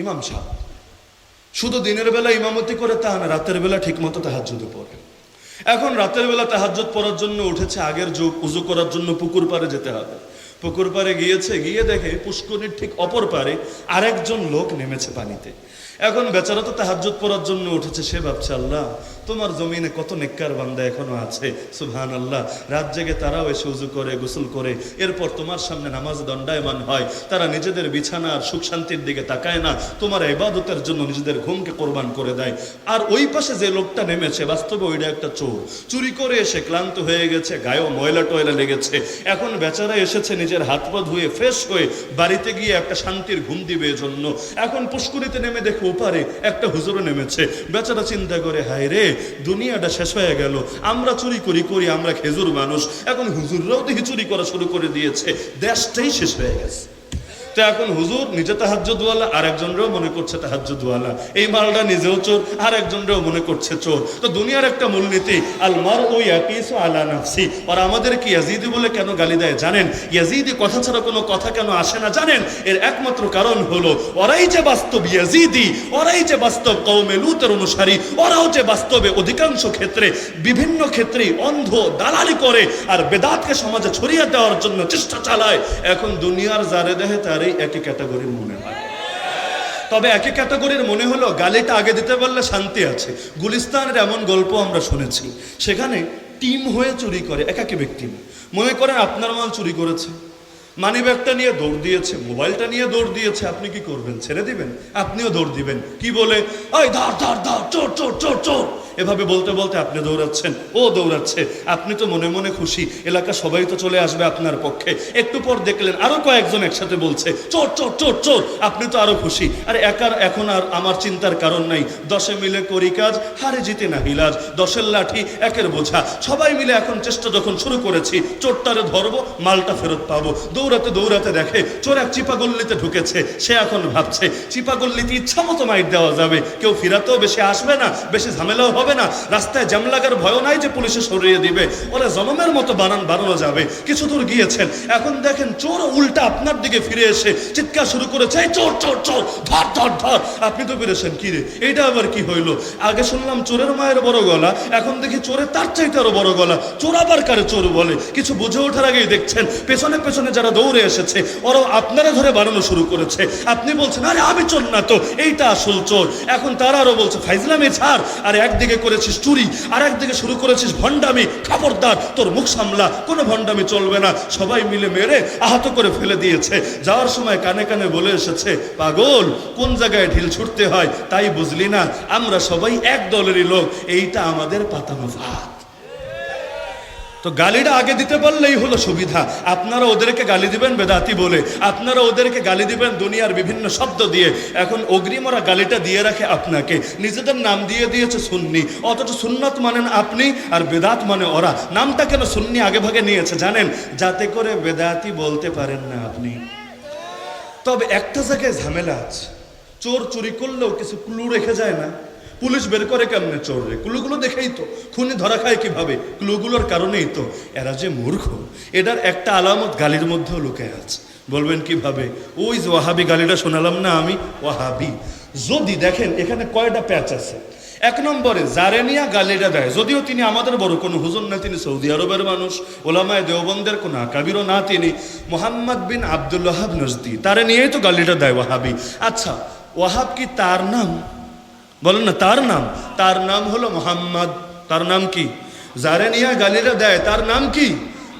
ইমাম সাহেব শুধু দিনের বেলা ইমামতি করে তা না, রাতের বেলা ঠিক মতো তাহাজ্জুদে পড়ে। এখন রাতের বেলা তাহাজ্জুদ পড়ার জন্য উঠেছে, আগের যুগ উজু করার জন্য পুকুর পাড়ে যেতে হবে। পুকুর পাড়ে গিয়েছে, গিয়ে দেখে পুষ্করিণীর ঠিক অপর পারে আরেকজন লোক নেমেছে পানিতে। এখন বেচারা তো তাহাজ্জুদ পড়ার জন্য উঠেছে, সে ভাবছে আল্লাহ তোমার জমিনে কত নেককার বান্দা এখনো আছে, সুবহানাল্লাহ, রাত জেগে তারাও এসে উজু করে গোসল করে এরপর তোমার সামনে নামাজ দণ্ডায়মান হয়, তারা নিজেদের বিছানার সুখ শান্তির দিকে তাকায় না, তোমার ইবাদতের জন্য নিজেদের ঘুমকে কোরবান করে দেয়। আর ওই পাশে যে লোকটা নেমেছে বাস্তবে ওইটা একটা চোর, চুরি করে এসে ক্লান্ত হয়ে গেছে, গায়েও ময়লা টয়লা লেগেছে। এখন বেচারা এসেছে নিজের হাত পা ধুয়ে ফ্রেশ হয়ে বাড়িতে গিয়ে একটা শান্তির ঘুম দিবে এজন্য। এখন পুষ্করিতে নেমে দেখে ওপারে একটা হুজুরও নেমেছে। বেচারা চিন্তা করে, হায় রে দুনিয়াটা শেষ হয়ে গেল, আমরা চুরি করি আমরা খেজুর মানুষ, এখন হুজুররাও দেখি চুরি করা শুরু করে দিয়েছে, দেশটাই শেষ হয়ে গেছে। তো এখন হুজুর নিজে তাহাজ্জুদওয়ালা, আর একজনরাও মনে করছে তাহাজ্জুদওয়ালা, এই মালটা নিজেও চোর আর একজনরাও মনে করছে চোর। তো দুনিয়ার একটা মূলনীতি আল মারউ ইয়াকিসু আলা নাফসি। আর আমাদের কি ইয়াজিদি বলে কেন গালি দেয় জানেন? ইয়াজিদি কথা ছাড়া কোনো কথা কেন আসে না জানেন? এর একমাত্র কারণ হলো ওরাই যে বাস্তব ইয়াজিদি, ওরাই যে বাস্তব কওমে লূতের অনুসারী, ওরাও যে বাস্তবে অধিকাংশ ক্ষেত্রে বিভিন্ন ক্ষেত্রেই অন্ধ দালালি করে আর বেদাতকে সমাজে ছড়িয়ে দেওয়ার জন্য চেষ্টা চালায়। এখন দুনিয়ার যারে দেহে তার একই ক্যাটাগরির মনে হয়। তবে একই ক্যাটাগরির মনে হলো গালিটা আগে দিতে পারলে শান্তি আছে। গুলিস্তানের এমন গল্প আমরা শুনেছি, সেখানে টিম হয়ে চুরি করে, একাকী ব্যক্তি মনে করেন আপনার মাল চুরি করেছে, মানি ব্যাগটা নিয়ে দৌড় দিয়েছে, মোবাইলটা নিয়ে দৌড় দিয়েছে, আপনি কি করবেন? ছেড়ে দিবেন? আপনিও দৌড় দিবেন। কি বলে? ওই ধর ধর ধর, চোর চোর চোর চোর, এভাবে বলতে বলতে আপনি দৌড়াচ্ছেন, ও দৌড়াচ্ছে, আপনি তো মনে মনে খুশি, এলাকা সবাই তো চলে আসবে আপনার পক্ষে। একটু পর দেখলেন আরো কয়েকজন একসাথে বলছে চোর চোর চোর চোর, আপনি তো আরো খুশি। আর একার এখন আর আমার চিন্তার কারণ নাই, 10 মিলে করি কাজ, হারে জিতে না হিলাজ, 10-এর লাঠি 1-এর বোঝা, সবাই মিলে এখন চেষ্টা যখন শুরু করেছি চোরটারে ধরবো, মালটা ফেরত পাবো। দৌড়াতে দৌড়াতে দেখে চোর এক চিপাগল্লিতে ঢুকেছে। সে এখন ভাবছে চিপাগল্লিতে ইচ্ছা মতো মাইর দেওয়া যাবে, কেউ ফিরাতেও বেশি আসবে না, বেশি ঝামেলাও হবে না, রাস্তায় জ্যাম লাগার ভয় নাই যে পুলিশে সরিয়ে দিবে, ওরা জনমের মতো বানানো যাবে। কিছু দূর গিয়েছেন, এখন দেখেন চোর উল্টা আপনার দিকে ফিরে এসে চিৎকার শুরু করেছে, চোর চোর চোর, ধর ধর ধর। আপনি তো পেরেছেন, কি রে এইটা আবার কি হইলো? আগে শুনলাম চোরের মায়ের বড় গলা, এখন দেখি চোরের তার চাইতে আরো বড় গলা। চোর আবার কারে চোর বলে? কিছু বুঝে ওঠার আগেই দেখছেন পেছনে পেছনে যারা দৌড়ে এসেছে ওরাও আপনারা ধরে বানানো শুরু করেছে। আপনি বলছেন আরে আমি চোর না তো, এইটা আসল চোর। এখন তারা আরো বলছে ফাইজলামি ছাড়, আর একদিকে করেছিস চুরি আর একদিকে শুরু করেছিস ভণ্ডামি, খবরদার তোর মুখ সামলা, কোনো ভণ্ডামি চলবে না। সবাই মিলে মেরে আহত করে ফেলে দিয়েছে। যাওয়ার সময় কানে কানে বলে এসেছে, পাগল কোন জায়গায় ঢিল ছুটতে হয় তাই বুঝলি না, আমরা সবাই এক দলেরই লোক, এইটা আমাদের পাতানো ভাত। তো গালিটা আগে দিতে পারলেই হলো সুবিধা। আপনারা ওদেরকে গালি দিবেন বেদাতি বলে, আপনারা ওদেরকে গালি দিবেন দুনিয়ার বিভিন্ন শব্দ দিয়ে। এখন অগ্রিম ওরা গালিটা দিয়ে রাখে আপনাকে, নিজেদের নাম দিয়ে দিয়েছে সুন্নি, অথচ সুন্নাত মানেন আপনি আর বেদাত মানে ওরা। নামটা কেন সুন্নি আগে ভাগে নিয়েছে জানেন? যাতে করে বেদাতি বলতে পারেন না আপনি। তবে একটা জায়গায় ঝামেলা আছে, চোর চুরি করলেও কিছু ক্লু রেখে যায় না। পুলিশ বের করে কেমনে চোর রে? ক্লুগুলো দেখেই তো। খুনি ধরা খায় কিভাবে? ক্লুগুলোর কারণেই তো। এরা যে মূর্খ, এটার একটা আলামত গালির মধ্যেও লুকে আছে। বলবেন কিভাবে? ওই যে ওয়াহাবি গালিটা শোনালাম না আমি, ওয়াহাবি। যদি দেখেন এখানে কয়টা প্যাচ আছে। 1 নম্বরে যারে নিয়া গালিটা দেয়, যদিও তিনি আমাদের বড় কোনো হুজুর না, তিনি সৌদি আরবের মানুষ, ওলামায়ে দেওবন্দের কোনো আকাবিরও না, তিনি মোহাম্মদ বিন আব্দুল ওয়াহাব নজদি, তারে নিয়েই তো গালিটা দেয় ওয়াহাবি। আচ্ছা ওয়াহাব কি তার নাম? বলেন না, তার নাম? তার নাম হলো মোহাম্মদ। তার নাম কি? যারে নিয়ে গালিটা দেয় তার নাম কি?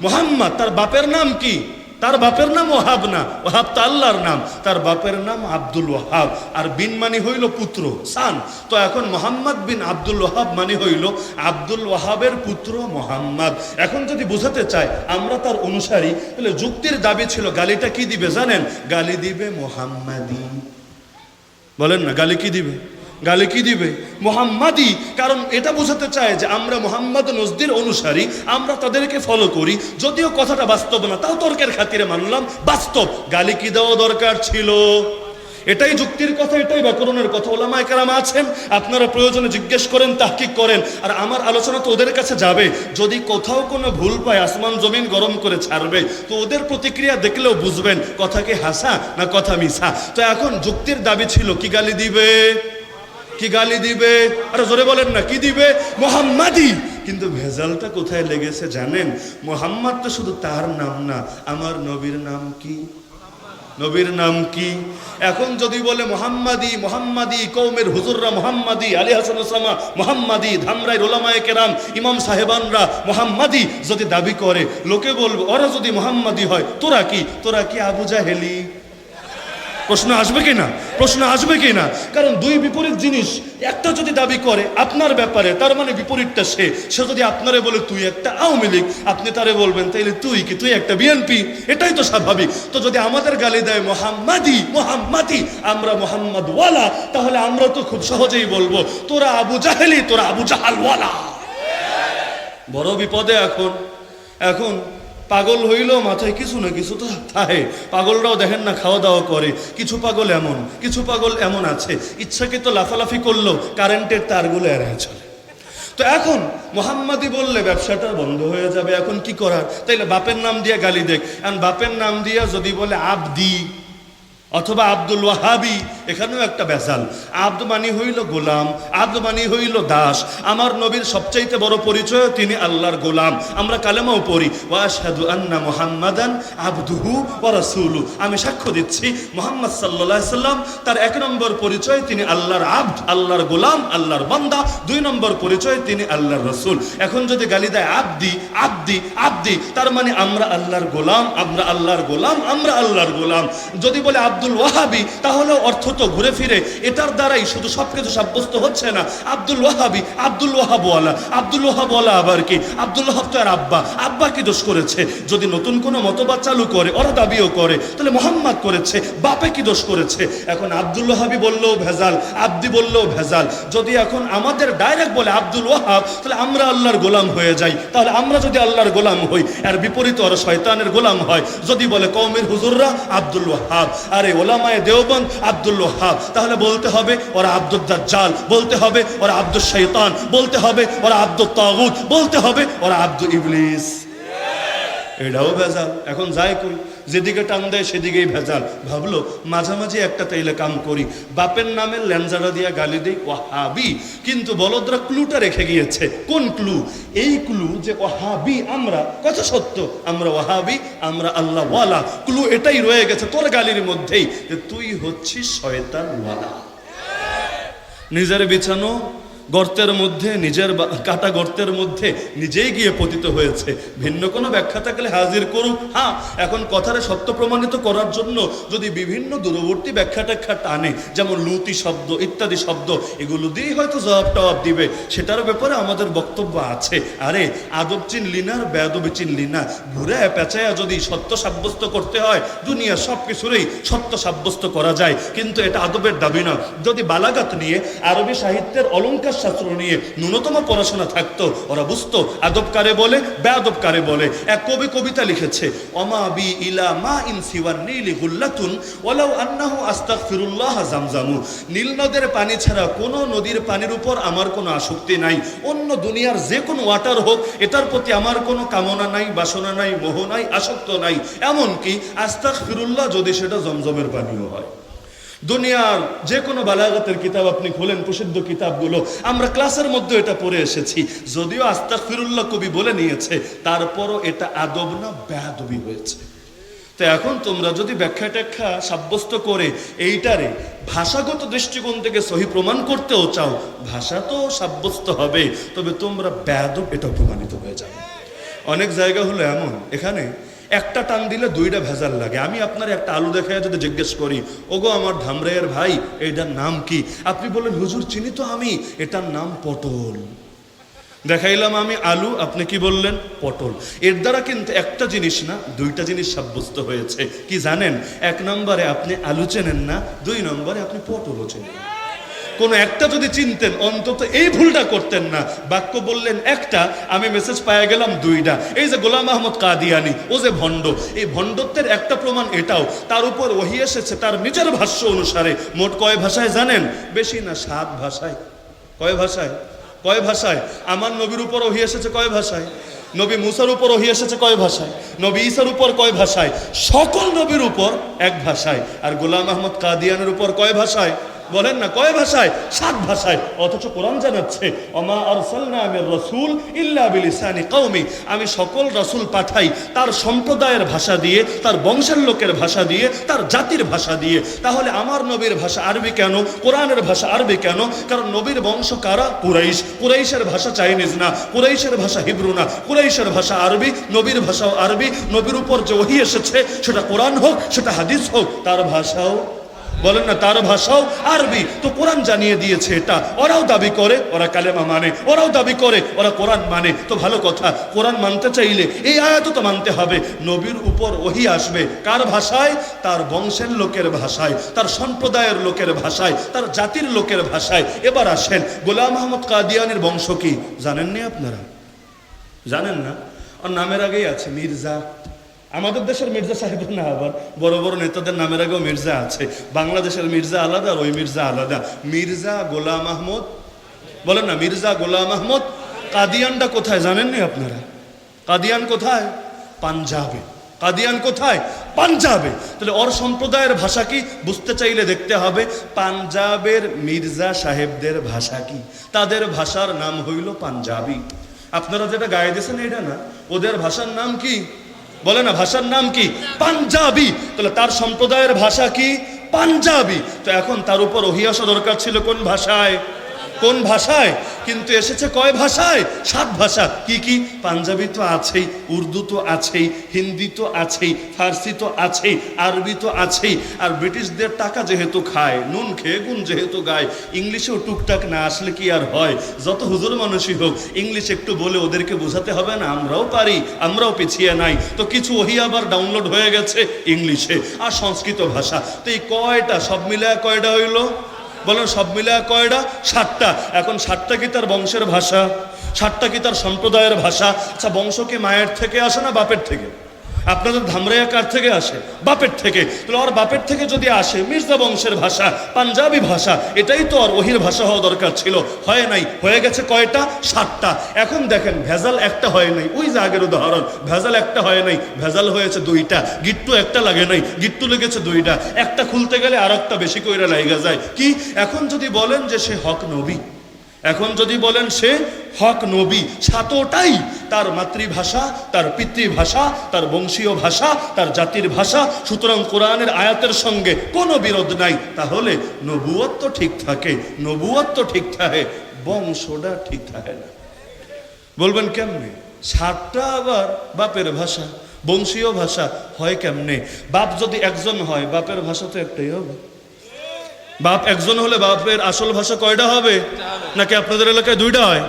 মোহাম্মদ। তার বাপের নাম কি? তার বাপের নাম ওয়াহাব না, ওয়াহাব তো আল্লাহর নাম। তার বাপের নাম আব্দুল ওয়াহাব, আর বিন মানি হইল পুত্র, সান। তো এখন মোহাম্মদ বিন আব্দুল ওয়াহাব মানে হইল আব্দুল ওয়াহাবের পুত্র মোহাম্মদ। এখন যদি বোঝাতে চায় আমরা তার অনুসারী, তাহলে যুক্তির দাবি ছিল গালিটা কি দিবে জানেন? গালি দিবে মোহাম্মদি। বলেন না, গালি কি দিবে? গালি কি দিবে? মোহাম্মদি। কারণ এটা বোঝাতে চায় যে আমরা মোহাম্মদ নজদির অনুসারী, আমরা তাদেরকে ফলো করি। যদিও কথাটা বাস্তব না, তাও তর্কের খাতিরে মানলাম বাস্তব। গালি কি দেওয়া দরকার ছিল? এটাই যুক্তির কথা, এটাই ব্যাকরণের কথা। ওলামায়ে কেরাম আছেন, আপনারা প্রয়োজনে জিজ্ঞেস করেন, তাহকিক করেন। আর আমার আলোচনা তো ওদের কাছে যাবে, যদি কোথাও কোনো ভুল পায় আসমান জমিন গরম করে ছাড়বে, তো ওদের প্রতিক্রিয়া দেখলেও বুঝবেন কথা কি হাসা না কথা মিছা। তো এখন যুক্তির দাবি ছিল কি গালি দিবে, কি গালি দিবে, আরে জোরে বলেন না, কি দিবে? মোহাম্মদী। কিন্তু ভেজালটা কোথায় লেগেছে জানেন? মোহাম্মদ তো শুধু তার নাম না, আমার নবীর নাম কি? নবীর নাম কি? এখন যদি বলে মোহাম্মদী, মোহাম্মদী, কওমের হুজুররা মোহাম্মদী, আলী হাসান ওসামা মোহাম্মদী, ধামরাই ওলামায়ে কেরাম ইমাম সাহেবানরা মোহাম্মদী যদি দাবি করে, লোকে বলবে ওরা যদি মোহাম্মদী হয় তোরা কি? তোরা কি আবু জাহেলি? প্রশ্ন আসবে কি না? প্রশ্ন আসবে কি না? কারণ দুই বিপরীত জিনিস, একটা যদি দাবি করে আপনার ব্যাপারে, তার মানে বিপরীতটা সে যদি আপনারে বলে তুই একটা আওয়ামী লীগ, আপনি তারে বলবেন তাইলে তুই কি? তুই একটা বিএনপি। এটাই তো স্বাভাবিক। তো যদি আমাদের গালি দেয় মোহাম্মদী, মোহাম্মদী, আমরা মোহাম্মদ ওয়ালা, তাহলে আমরা তো খুব সহজেই বলবো তোরা আবু জাহেলি, তোরা আবু জাহাল ওয়ালা। বড় বিপদে এখন পাগল হইলেও মাথায় কিছু না কিছু তো থাকে। পাগলরাও দেখেন না খাওয়া দাওয়া করে। কিছু পাগল এমন আছে ইচ্ছাকৃত লাফালাফি করলেও কারেন্টের তারগুলো এড়ায় চলে। তো এখন মোহাম্মদী বললে ব্যবসাটা বন্ধ হয়ে যাবে। এখন কি করার? তাইলে বাপের নাম দিয়ে গালি দেখ। এখন বাপের নাম দিয়া যদি বলে আবদি অথবা আব্দুল ওয়াহাবি, এখানেও একটা ভেজাল। আব্দ মানি হইল গোলাম, আব্দ মানি হইল দাস। আমার নবীর সবচাইতে বড় পরিচয় তিনি আল্লাহর গোলাম। আমরা কালেমাও পড়ি ওয়া আশহাদু আন্না মুহাম্মাদান আবদুহু ওয়া রাসূলু। আমি সাক্ষ্য দিচ্ছি মুহাম্মদ সাল্লাল্লাহু আলাইহি সাল্লাম তার এক নম্বর পরিচয় তিনি আল্লাহর আব্দ, আল্লাহর গোলাম, আল্লাহর বান্দা। দুই নম্বর পরিচয় তিনি আল্লাহর রাসূল। এখন যদি গালি দেয় আব্দি আব্দি আব্দি, তার মানে আমরা আল্লাহর গোলাম, আমরা আল্লাহর গোলাম, আমরা আল্লাহর গোলাম। যদি বলে আব্দুল ওয়াহাবি, তাহলে অর্থ তো ঘুরে ফিরে এটার দ্বারাই শুধু সবকিছু সাব্যস্ত হচ্ছে না। আব্দুল ওয়াহাবি, আব্দুল ওয়াহাব ওয়ালা, আব্দুল ওয়াহাব ওয়ালা আবার কি? আব্দুল ওয়াহাব তো আর আব্বা কি দোষ করেছে? যদি নতুন কোনো মতবাদ চালু করে, ওরা দাবিও করে, তাহলে মোহাম্মদ করেছে, বাপে কি দোষ করেছে? এখন আব্দুল ওয়াহাবি বললেও ভেজাল, আব্দি বললেও ভেজাল। যদি এখন আমাদের ডাইরেক্ট বলে আব্দুল ওয়াহাব, তাহলে আমরা আল্লাহর গোলাম হয়ে যাই। তাহলে আমরা যদি আল্লাহর গোলাম হই, এর বিপরীত ওরা শয়তানের গোলাম হয়। যদি বলে কওমের হুজুররা আব্দুল ওয়াহাব, আরে ওলামায়ে দেওবন্দ আব্দুল ওয়াহাব, তাহলে বলতে হবে ওরা আব্দুল দাজ্জাল, বলতে হবে ওরা আব্দুল শয়তান, বলতে হবে ওরা আব্দুল তাগুত, বলতে হবে ওরা আব্দুল ইবলিস। এটাও ভেজাল। এখন যায় কই, যেদিকে টান দেয় সেদিকেই ভেজাল। ভাবলো মাঝামাঝি একটা তাইলে কাম করি, বাপের নামের ল্যাঞ্জারা দিয়া গালি দেই ওয়াহাবি। কিন্তু বলদরা ক্লুটা রেখে গিয়েছে। কোন ক্লু? এই ক্লু যে ওয়াহাবি আমরা, কথা সত্য, আমরা ওয়াহাবি, আমরা আল্লাহ ওয়ালা। ক্লু এটাই রয়ে গেছে তোর গালির মধ্যেই, যে তুই হচ্ছিস শয়তান ওয়ালা। নিজের বিছানো গর্তের মধ্যে, নিজের কাটা গর্তের মধ্যে নিজেই গিয়ে পতিত হয়েছে। ভিন্ন কোনো ব্যাখ্যা থাকলে হাজির করুক। হ্যাঁ, এখন কথারে সত্য প্রমাণিত করার জন্য যদি বিভিন্ন দূরবর্তী ব্যাখ্যা ট্যাখ্যা টানে, যেমন লুতি শব্দ ইত্যাদি শব্দ, এগুলো দিয়েই হয়তো জবাব টবাব দিবে, সেটার ব্যাপারে আমাদের বক্তব্য আছে। আরে আদব চিনলি না, বেয়াদবি চিনলি না, ঘুরে পেঁচায়া যদি সত্য সাব্যস্ত করতে হয়, দুনিয়া সব কিছুরই সত্য সাব্যস্ত করা যায়, কিন্তু এটা আদবের দাবি না। যদি বালাগাত নিয়ে, আরবি সাহিত্যের অলঙ্কার শাস্ত্র নিয়ে ন্যূনতম পড়াশোনা থাকতো, ওরা বুঝতো আদব কারে বলে, বেয়াদব কারে বলে। এক কবি কবিতা লিখেছে, ওমা বি ইলা মা ইন সিওয়ান নীলি গুল্লাতুন ওয়ালাউ আন্নাহু আস্তাগফিরুল্লাহ জামজামু। নীল নদের পানি ছাড়া কোনো নদীর পানির উপর আমার কোনো আসক্তি নাই। অন্য দুনিয়ার যে কোনো ওয়াটার হোক, এটার প্রতি আমার কোনো কামনা নাই, বাসনা নাই, মোহ নাই, আসক্ত নাই। এমনকি আস্তাগফিরুল্লাহ যদি সেটা জমজমের পানিও হয়। দুনিয়ার যে কোনো বালাগাতের কিতাব আপনি খোলেন, প্রসিদ্ধ কিতাবগুলো, আমরা ক্লাসের মধ্যে এটা পড়ে এসেছি। যদিও আস্তাগফিরুল্লাহ কবি বলে নিয়েছে, তারপরও এটা আদব না, বেয়াদবি হয়েছে। তো এখন তোমরা যদি ব্যাখ্যা ট্যাখ্যা সাব্যস্ত করে এইটারে ভাষাগত দৃষ্টিকোণ থেকে সহি প্রমাণ করতেও চাও, ভাষা তো সাব্যস্ত হবে, তবে তোমরা বেয়াদব এটা প্রমাণিত হয়ে যাবে। অনেক জায়গা হলো এমন, এখানে একটা টান দিলে দুইটা ভেজাল লাগে। আমি আপনার একটা আলু দেখে যদি জিজ্ঞেস করি, ওগো আমার ধামরাইয়ের ভাই, এটার নাম কি? আপনি বলেন হুজুর চিনি তো আমি, এটার নাম পটল। দেখাইলাম আমি আলু, আপনি কি বললেন? পটল। এর দ্বারা কিন্তু একটা জিনিস না, দুইটা জিনিস সাব্যস্ত হয়েছে। কি জানেন? এক নম্বরে আপনি আলু চেনেন না, দুই নম্বরে আপনি পটলও চেনেন। কোনো একটা যদি চিনতেন অন্তত এই ভুলটা করতেন না। বাক্য বললেন একটা, আমি মেসেজ পাওয়া গেলাম দুইটা। এই যে গোলাম আহমদ কাদিয়ানি, ও যে ভণ্ড, এই ভণ্ডত্বের একটা প্রমাণ এটাও, তার উপর ওহী এসেছে তার নিজের ভাষ্য অনুসারে মোট কয় ভাষায় জানেন? বেশি না, 7 ভাষায়। কয় ভাষায়? কয় ভাষায়? আমার নবীর উপর ওহী এসেছে কয় ভাষায়? নবী মুসার উপর ওহী এসেছে কয় ভাষায়? নবী ঈসার উপর কয় ভাষায়? সকল নবীর উপর এক ভাষায়। আর গোলাম আহমদ কাদিয়ানের উপর কয় ভাষায়? বলেন না, কয় ভাষায়? 7 ভাষায়। অথচ কোরআন জানাচ্ছে ওমা আরসালনা মির রাসূল ইল্লা বিলিসানি কওমি, আমি সকল রাসূল পাঠাই তার সম্প্রদায়ের ভাষা দিয়ে, তার বংশের লোকের ভাষা দিয়ে, তার জাতির ভাষা দিয়ে। তাহলে আমার নবীর ভাষা আরবি কেন? কোরআনের ভাষা আরবি কেন? কারণ নবীর বংশ কারা? কুরাইশ। কুরাইশের ভাষা চাইনিজ না, কুরাইশের ভাষা হিব্রু না, কুরাইশের ভাষা আরবি, নবীর ভাষাও আরবি। নবীর উপর যে ওহী এসেছে সেটা কোরআন হোক, সেটা হাদিস হোক, তার ভাষাও, বলেন না, তার ভাষাও আরবি। তো কোরআন জানিয়ে দিয়েছে এটা। ওরাও দাবি করে ওরা কালেমা মানে, ওরাও দাবি করে ওরা কোরআন মানে। তো ভালো কথা, কোরআন মানতে চাইলে এই আয়াতও তো মানতে হবে। নবীর উপর ওহী আসবে কার ভাষায়? তার বংশের লোকের ভাষায়, তার সম্প্রদায়ের লোকের ভাষায়, তার জাতির লোকের ভাষায়। এবার আসেন, গোলাম আহমদ কাদিয়ানির বংশ কি জানেননি আপনারা? জানেন না? আর নামের আগেই আছে মির্জা। আমাদের দেশের মির্জা সাহেব না, আবার বড় বড় নেতাদের নামের আগেও মির্জা আছে। বাংলাদেশের মির্জা আলাদা আর ওই মির্জা আলাদা। মির্জা গোলাম আহমদ, বলেন না, মির্জা গোলাম আহমদ। কাদিয়ানটা কোথায় জানেননি আপনারা? কাদিয়ান কোথায়? পাঞ্জাবে। কাদিয়ান কোথায়? পাঞ্জাবে। তাহলে ওর সম্প্রদায়ের ভাষা কি বুঝতে চাইলে দেখতে হবে পাঞ্জাবের মির্জা সাহেবদের ভাষা কি। তাদের ভাষার নাম হইল পাঞ্জাবি। আপনারা যেটা গায়ে দিয়েছেন এটা না, ওদের ভাষার নাম কি? বলে না, ভাষার নাম কি? পাঞ্জাবি। তাহলে তার সম্প্রদায়ের ভাষা কি? পাঞ্জাবি। তো এখন তার উপর ওহী আসা দরকার ছিল কোন ভাষায়? কোন ভাষায়? কিন্তু এসেছে কয় ভাষায়? 7 ভাষা। কি কি? পাঞ্জাবি তো আছেই, উর্দু তো আছেই, হিন্দি তো আছেই, ফার্সি তো আছেই, আরবি তো আছেই। আর ব্রিটিশদের টাকা যেহেতু খায়, নুন খেয়ে গুণ যেহেতু গায়, ইংলিশেও টুকটাক না আসলে কি আর হয়? যত হুজুর মানুষই হোক, ইংলিশ একটু বলে ওদেরকে বোঝাতে হবে না? আমরাও পারি, আমরাও পিছিয়ে নাই। তো কিছু ওহী আবার ডাউনলোড হয়ে গেছে ইংলিশে আর সংস্কৃত ভাষা। তো এই কয়টা সব মিলায় কয়টা হইল? বলেন, সব মিলায় কয়টা? 7টা। এখন 7টা কি তার বংশের ভাষা? 7টা কি তার সম্প্রদায়ের ভাষা? আচ্ছা, বংশ কি মায়ের থেকে আসে না বাপের থেকে? আপনাদের ধামরাইয়া কার থেকে আসে? বাপের থেকে। তাহলে ওর বাপের থেকে যদি আসে মির্জা বংশের ভাষা, পাঞ্জাবি ভাষা, এটাই তো আর ওহির ভাষা হওয়া দরকার ছিল। হয় নাই, হয়ে গেছে কয়টা? 7টা। এখন দেখেন, ভেজাল একটা হয় নাই। ওই যে আগের উদাহরণ, ভেজাল একটা হয় নাই, ভেজাল হয়েছে 2টা। গিট্টু একটা লাগে নাই, গিট্টু লেগেছে 2টা। একটা খুলতে গেলে আর একটা বেশি কইরা লাগা যায়। কি? এখন যদি বলেন যে সে হক নবী, এখন যদি বলেন সে হক নবী, 7টাই তার মাতৃভাষা, তার পিতৃভাষা, তার বংশীয় ভাষা, তার জাতির ভাষা। সুতরাং কোরআনের আয়াতের সঙ্গে কোনো বিরোধ নাই। তাহলে নবুয়ত তো ঠিক থাকে, নবুয়ত তো ঠিক থাকে, বংশটা ঠিক থাকে না। বলবেন কেমনে? 7টা আবার বাপের ভাষা, বংশীয় ভাষা হয় কেমনে? বাপ যদি একজন হয়, বাপের ভাষা তো একটাই হবে। বাপ একজন হলে বাপের আসল ভাষা কয়টা হবে? নাকি আপনাদের এলাকায় 2টা হয়?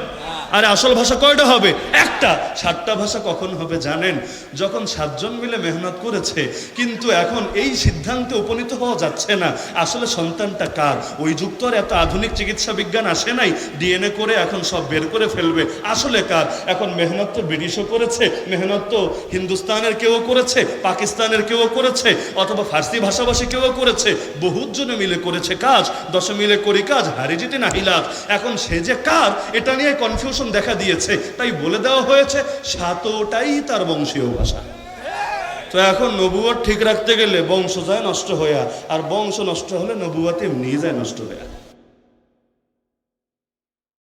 আর আসল ভাষা কয়টা হবে? একটা। 7টা ভাষা কখন হবে জানেন? যখন 7 জন মিলে মেহনত করেছে, কিন্তু এখন এই সিদ্ধান্তে উপনীত হওয়া যাচ্ছে না আসলে সন্তানটা কার। ওই যুগ তো আর এত আধুনিক চিকিৎসা বিজ্ঞান আসে নাই, ডিএনএ করে এখন সব বের করে ফেলবে আসলে কার। এখন মেহনত তো ব্রিটিশও করেছে, মেহনত তো হিন্দুস্তানের কেউ করেছে, পাকিস্তানের কেউ করেছে, অথবা ফার্সি ভাষাভাষী কেউ করেছে, বহুত জনে মিলে করেছে কাজ। 10 মিলে করি কাজ, হারি জিতে নাহিলাত। এখন সে যে কার, এটা নিয়ে কনফিউশন দেখা দিয়েছে। তাই বলে দেওয়া হয়েছে 7টাই তার বংশীয় ভাষা। তো এখন নবুয়ত ঠিক রাখতে গেলে বংশ যায় নষ্ট হইয়া, আর বংশ নষ্ট হলে নবুয়ত এমনি যায় নষ্ট হইয়া।